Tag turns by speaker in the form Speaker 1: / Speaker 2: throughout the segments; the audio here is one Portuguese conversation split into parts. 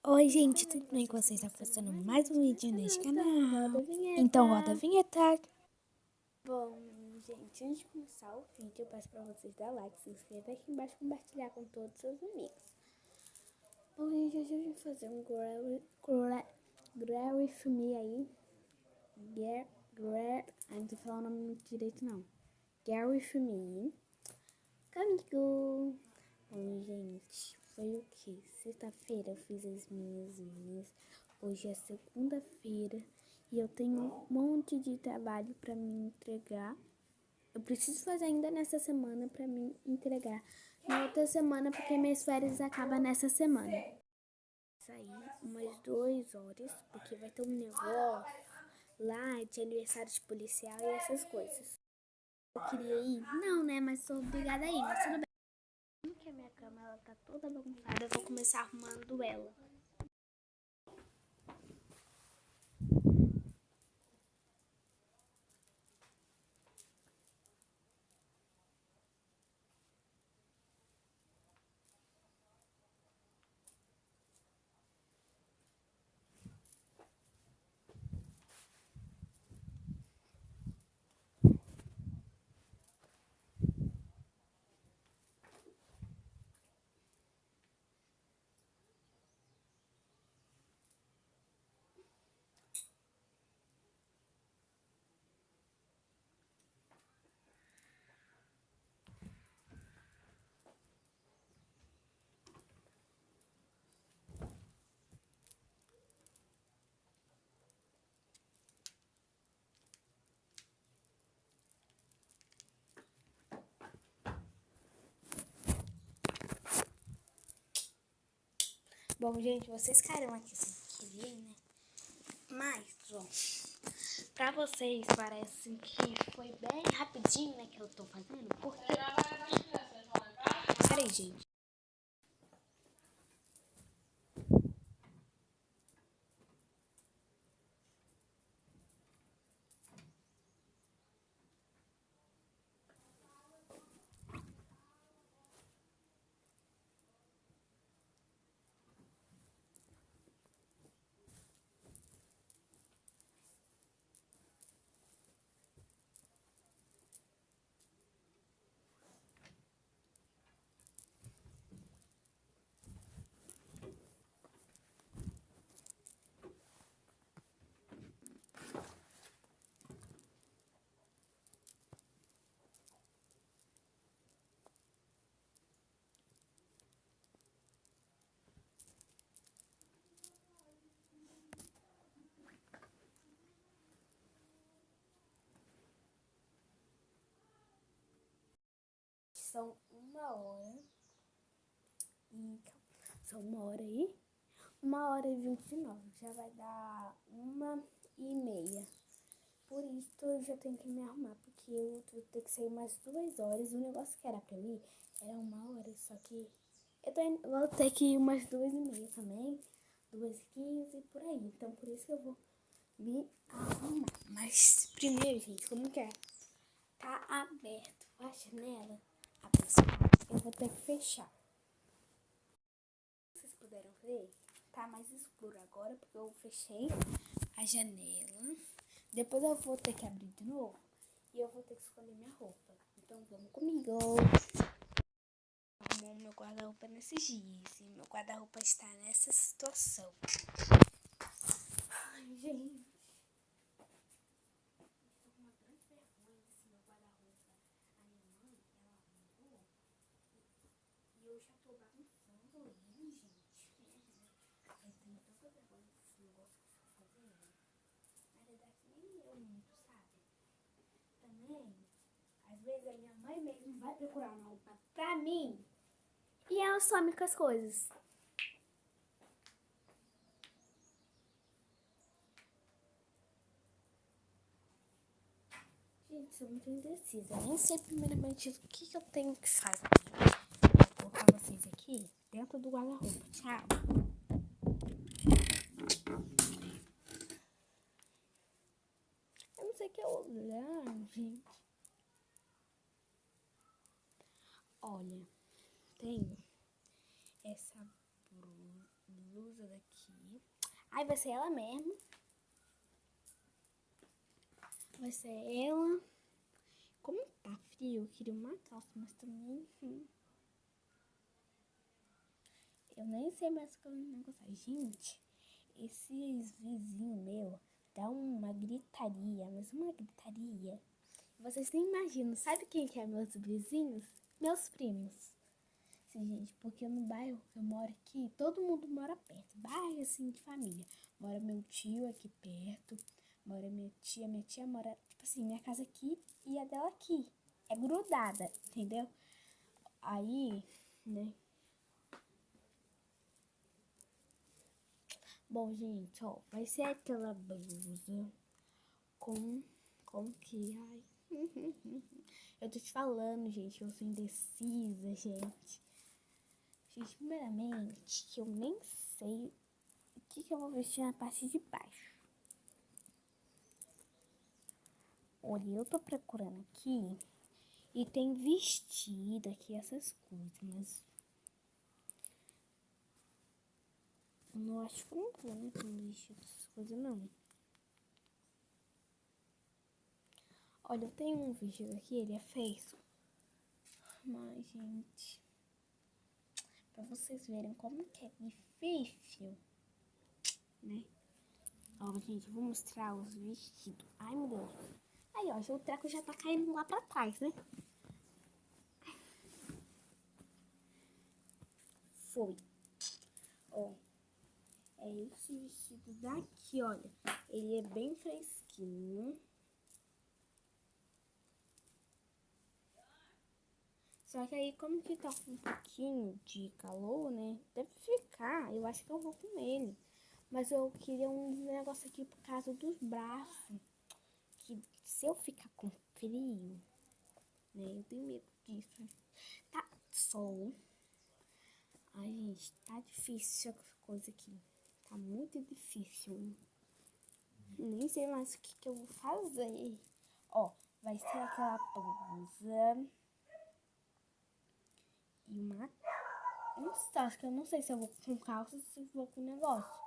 Speaker 1: Oi, gente, tudo bem com vocês? Está fazendo mais um vídeo neste canal. Então roda a vinheta. Bom, gente, antes de começar o vídeo, eu peço para vocês dar like, se inscrever aqui embaixo e compartilhar com todos os seus amigos. Bom, gente, hoje eu vim fazer um Grow With Me aí. Não tô falando o nome muito direito, não. Grow With Me. Comigo. Bom, gente, foi o que? Sexta-feira eu fiz as minhas unhas. Hoje é segunda-feira e eu tenho um monte de trabalho para me entregar. Eu preciso fazer ainda nessa semana para me entregar na outra semana, porque minhas férias acabam nessa semana. Sair umas 2 horas, porque vai ter um negócio lá de aniversário de policial e essas coisas. Eu queria ir? Não, né? Mas sou obrigada a ir, mas tudo bem. Que a minha cama ela tá toda bagunçada, eu vou começar arrumando ela. Bom, gente, vocês caíram aqui sem querer, né? Mas, ó, pra vocês parece que foi bem rapidinho, né, que eu tô fazendo, porque... Peraí, gente. São 1 hora e... São 1 hora aí? 1h29. Já vai dar 1h30. Por isso eu já tenho que me arrumar, porque eu vou ter que sair umas 2 horas. O negócio que era pra mim era 1 hora, só que vou ter que ir umas 2h30 também, 2h15, por aí. Então por isso que eu vou me arrumar. Mas primeiro, gente, como que é? Tá aberto a janela, a pessoa, eu vou ter que fechar. Vocês puderam ver? Tá mais escuro agora porque eu fechei a janela. Depois eu vou ter que abrir de novo e eu vou ter que escolher minha roupa. Então vamos comigo. Arrumou meu guarda-roupa nesses dias e meu guarda-roupa está nessa situação. Ai, gente. Estou com uma grande vergonha desse meu guarda-roupa. A minha mãe, ela arrumou e eu já tô bagunçando ele, gente. Eu tenho tanta vergonha desse negócio que eu estou fazendo. Na verdade, nem eu muito, sabe? Também, às vezes a minha mãe mesmo vai procurar uma roupa pra mim e ela some com as coisas. Gente, sou muito indecisa. Nem sei primeiramente o que eu tenho que fazer. Vou colocar vocês aqui dentro do guarda-roupa. Tchau. Eu não sei o que é olhar, gente. Olha, tem essa blusa aqui. Ai, vai ser ela mesmo. Vai ser ela. Como tá frio, eu queria uma calça, mas também... eu nem sei mais o que eu não gostar. Gente, esses vizinhos meus dá uma gritaria, mas uma gritaria. Vocês nem imaginam. Sabe quem que é meus vizinhos? Meus primos. Sim, gente, porque no bairro que eu moro aqui, todo mundo mora perto. Bairro, assim, de família. Mora meu tio aqui perto. Mora minha tia. Minha tia mora, tipo assim, minha casa aqui e a dela aqui. É grudada, entendeu? Aí, né? Bom, gente, ó, vai ser aquela blusa com que, ai, eu tô te falando, gente, eu sou indecisa, gente. Gente, primeiramente, eu nem sei o que eu vou vestir na parte de baixo. Olha, eu tô procurando aqui e tem vestido aqui, essas coisas, mas eu não acho que eu não vou, né, com vestido, essas coisas, não. Olha, eu tenho um vestido aqui, ele é feio, mas, gente, pra vocês verem como que é difícil, né? Ó, gente, vou mostrar os vestidos. Ai, meu Deus. Aí, ó, o treco já tá caindo lá pra trás, né? Foi. Ó, é esse vestido daqui, olha. Ele é bem fresquinho. Só que aí, como que tá com um pouquinho de calor, né? Deve ficar. Eu acho que eu vou com ele. Mas eu queria um negócio aqui por causa dos braços. Que se eu ficar com frio, né? Eu tenho medo disso. Tá sol. Ai, gente, tá difícil essa coisa aqui. Tá muito difícil. Nem sei mais o que eu vou fazer. Ó, vai ser aquela blusa e uma... acho que eu não sei se eu vou com calça ou se eu vou com negócio.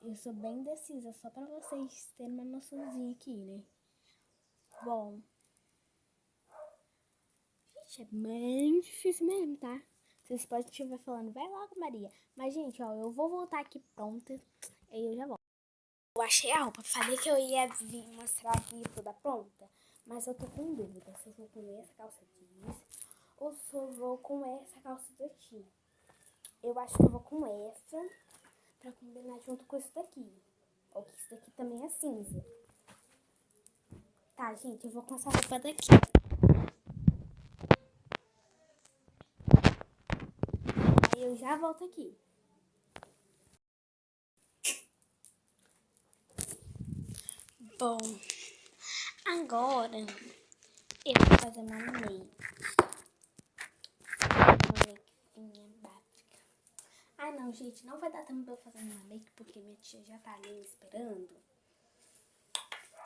Speaker 1: Eu sou bem indecisa, só pra vocês terem uma noçãozinha aqui, né? Bom, gente, é bem difícil mesmo, tá? Vocês podem estiver falando, vai logo, Maria. Mas, gente, ó, eu vou voltar aqui pronta e eu já volto. Eu achei a roupa, falei que eu ia vir mostrar aqui toda pronta, mas eu tô com dúvida se eu vou com essa calça jeans ou se eu vou com essa calça daqui. Eu acho que eu vou com essa pra combinar junto com isso daqui. Ou que isso daqui também é cinza. Tá, gente, eu vou com essa roupa daqui. Aí eu já volto aqui. Bom, agora eu vou fazer uma make. Básica. Ah, não, gente, não vai dar tempo pra eu fazer minha make porque minha tia já tá ali me esperando.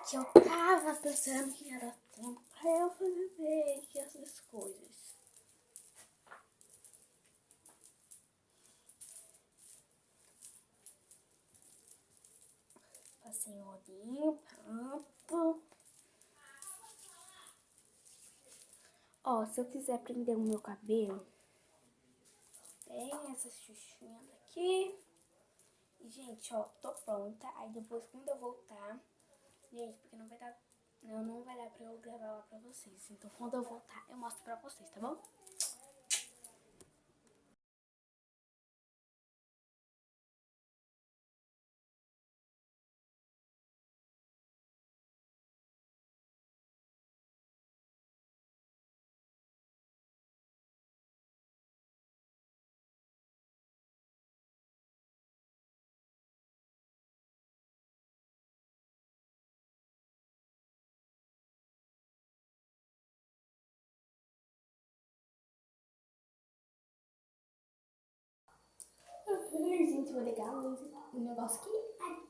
Speaker 1: Que eu tava pensando que ia dar tempo pra eu fazer make, essas coisas. Passei o olhinho, pronto. Ó, se eu quiser prender o meu cabelo, tem essa xuxinha daqui. E, gente, ó, tô pronta. Aí depois, quando eu voltar... Gente, porque não vai dar... Não vai dar pra eu gravar lá pra vocês. Então, quando eu voltar, eu mostro pra vocês, tá bom? Ai, gente, vou ligar a luz, o negócio aqui. Ai.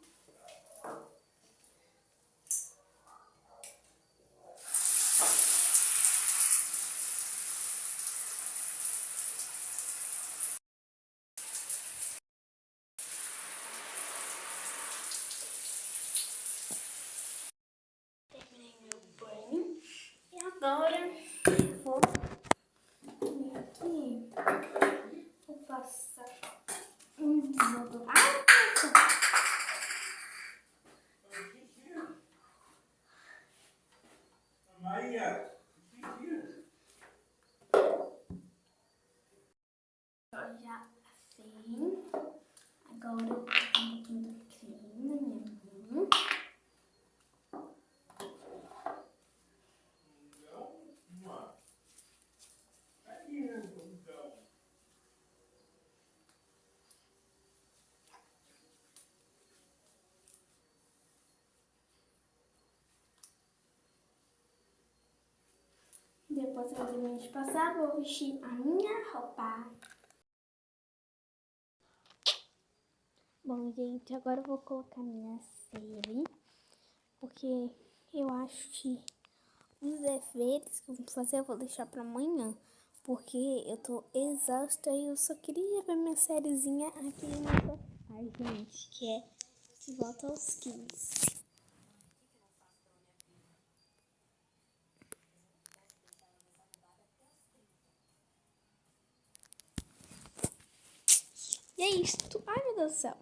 Speaker 1: depois que eu terminar de passar, vou vestir a minha roupa. Bom, gente, agora eu vou colocar minha série, porque eu acho que os deveres que eu vou fazer eu vou deixar pra amanhã, porque eu tô exausta e eu só queria ver minha sériezinha aqui no sofá, gente, que é De Volta aos 15. E é isso. Ai, meu Deus do céu.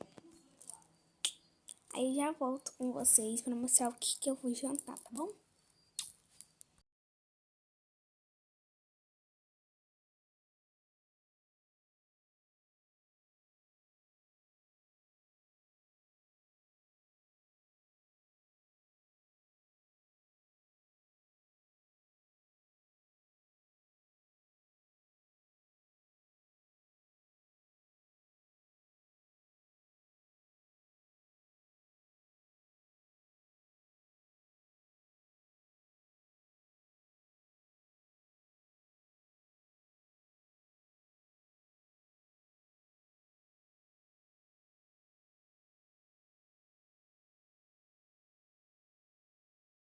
Speaker 1: Aí eu já volto com vocês pra mostrar o que eu vou jantar, tá bom?